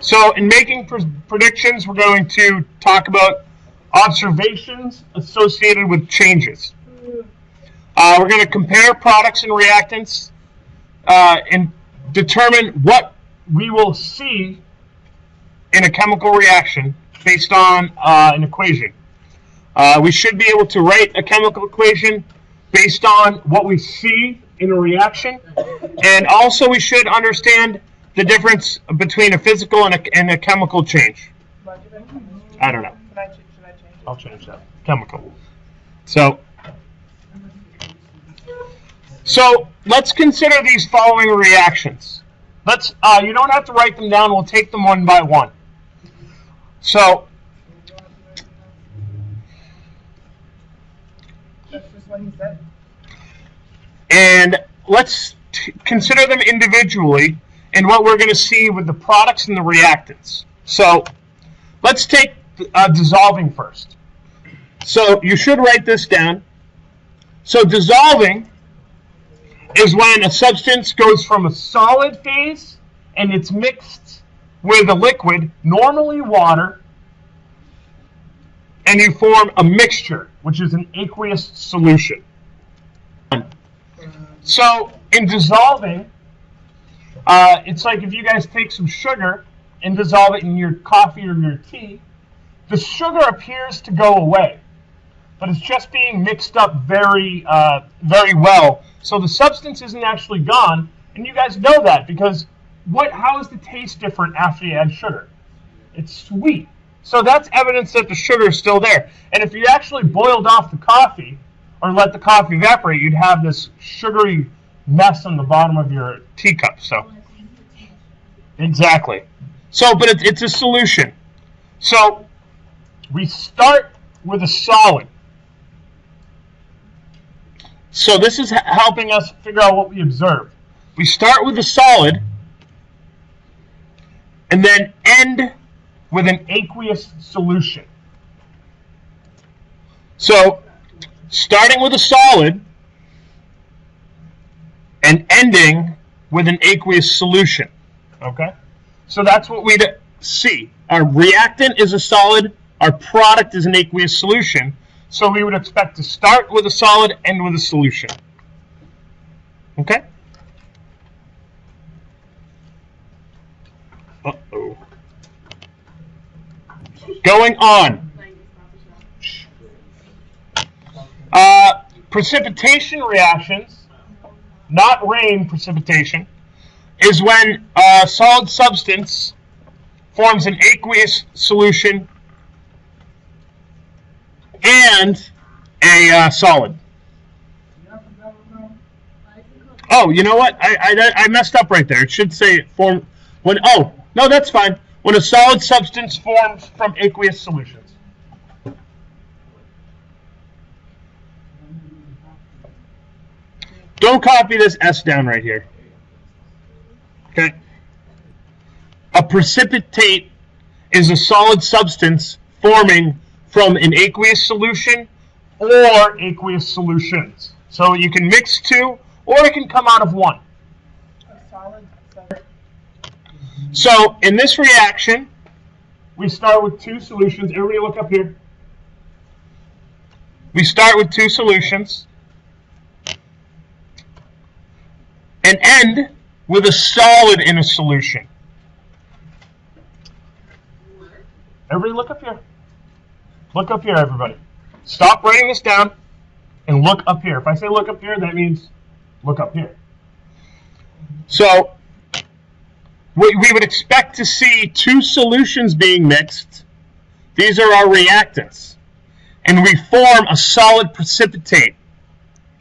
So in making predictions, we're going to talk about observations associated with changes. We're going to compare products and reactants and determine what we will see in a chemical reaction based on an equation. We should be able to write a chemical equation based on what we see in a reaction, and also we should understand the difference between a physical and a chemical change. I don't know. Should I change it? I'll change that. Chemical. So let's consider these following reactions. You don't have to write them down. We'll take them one by one. So That's just what he said. And let's consider them individually and what we're going to see with the products and the reactants. So let's take dissolving first. So you should write this down. So dissolving is when a substance goes from a solid phase and it's mixed with a liquid, normally water, and you form a mixture, which is an aqueous solution. So in dissolving, it's like if you guys take some sugar and dissolve it in your coffee or your tea, the sugar appears to go away, but it's just being mixed up very well. So the substance isn't actually gone, and you guys know that because how is the taste different after you add sugar? It's sweet. So that's evidence that the sugar is still there. And if you actually boiled off the coffee or let the coffee evaporate, you'd have this sugary mess on the bottom of your teacup. So exactly. So, but it's a solution. So we start with a solid. So this is helping us figure out what we observe. We start with a solid and then end with an aqueous solution. So starting with a solid and ending with an aqueous solution. Okay? So that's what we'd see. Our reactant is a solid, our product is an aqueous solution. So we would expect to start with a solid, end with a solution. Okay? Uh-oh. Going on. Precipitation reactions, not rain precipitation, is when a solid substance forms an aqueous solution and a solid. Oh, you know what? I messed up right there. It should say form when. Oh, no, that's fine. When a solid substance forms from aqueous solutions. Don't copy this S down right here. Okay. A precipitate is a solid substance forming from an aqueous solution or aqueous solutions. So you can mix two, or it can come out of one. So in this reaction, we start with two solutions. Everybody look up here. We start with two solutions and end with a solid in a solution. Everybody look up here. Look up here, everybody. Stop writing this down and look up here. If I say look up here, that means look up here. So we would expect to see two solutions being mixed. These are our reactants. And we form a solid precipitate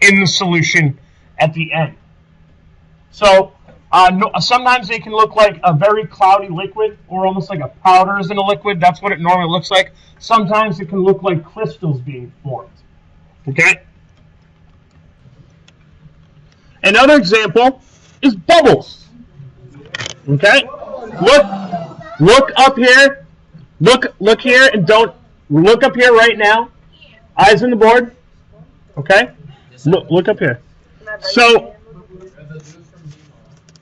in the solution at the end. So sometimes they can look like a very cloudy liquid or almost like a powder is in a liquid. That's what it normally looks like. Sometimes it can look like crystals being formed. Okay? Another example is bubbles. Okay? Look up here. Look here and don't look up here right now. Eyes on the board. Okay? Look up here. So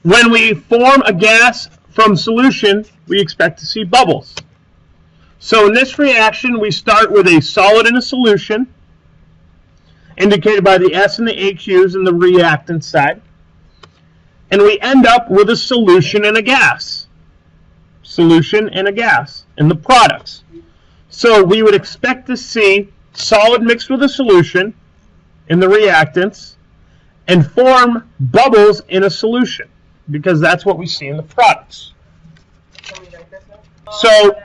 when we form a gas from solution, we expect to see bubbles. So in this reaction, we start with a solid in a solution, indicated by the S and the AQs in the reactant side. And we end up with a solution and a gas. Solution and a gas in the products. So we would expect to see solid mixed with a solution in the reactants and form bubbles in a solution, because that's what we see in the products. So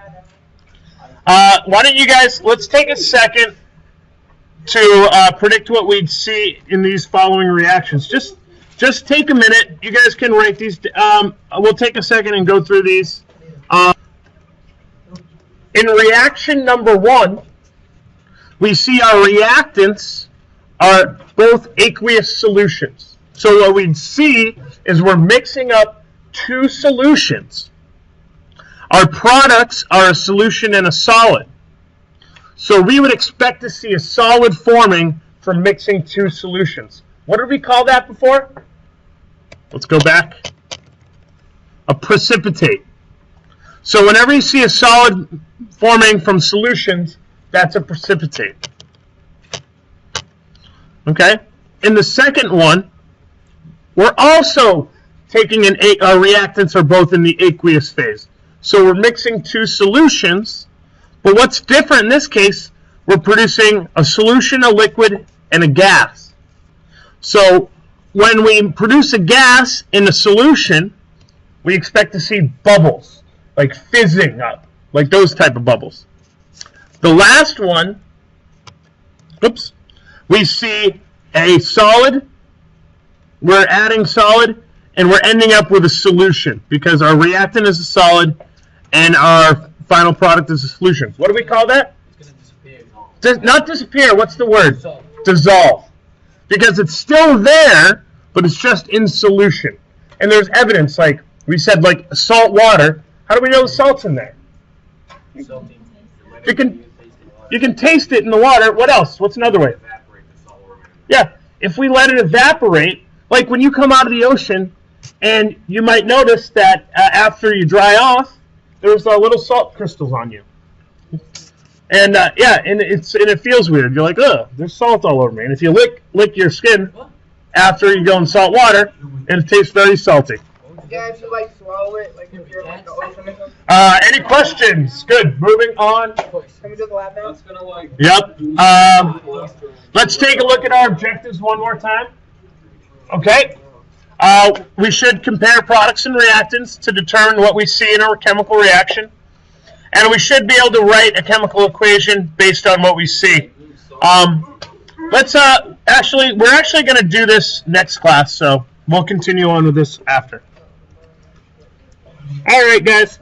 why don't you guys, let's take a second to predict what we'd see in these following reactions. Just take a minute. You guys can write these. We'll take a second and go through these. In reaction number 1, we see our reactants are both aqueous solutions. So what we'd see is we're mixing up 2 solutions. Our products are a solution and a solid. So we would expect to see a solid forming from mixing 2 solutions. What did we call that before? Let's go back. A precipitate. So whenever you see a solid forming from solutions, that's a precipitate. Okay? In the second one, we're also taking our reactants are both in the aqueous phase. So we're mixing 2 solutions, but what's different in this case, we're producing a solution, a liquid, and a gas. So when we produce a gas in a solution, we expect to see bubbles, like fizzing up, like those type of bubbles. The last one, oops, we see a solid, we're adding solid, and we're ending up with a solution, because our reactant is a solid, and our final product is a solution. What do we call that? It's going to disappear. Not disappear, what's the word? Dissolve. Dissolve. Because it's still there, but it's just in solution. And there's evidence, like we said, like salt water. How do we know the salt's in there? Salty. You can taste it in the water. What else? What's another way? Evaporate the salt water. Yeah, if we let it evaporate, like when you come out of the ocean, and you might notice that after you dry off, there's little salt crystals on you. And yeah, and it feels weird. You're like, ugh, there's salt all over me. And if you lick your skin after you go in salt water, it tastes very salty. Yeah, if you like swallow it, like if you're in like the ocean or something. Any questions? Good. Moving on. Can we do the lab now? Yep. Let's take a look at our objectives one more time. Okay. We should compare products and reactants to determine what we see in a chemical reaction. And we should be able to write a chemical equation based on what we see. We're actually going to do this next class, so we'll continue on with this after. All right, guys.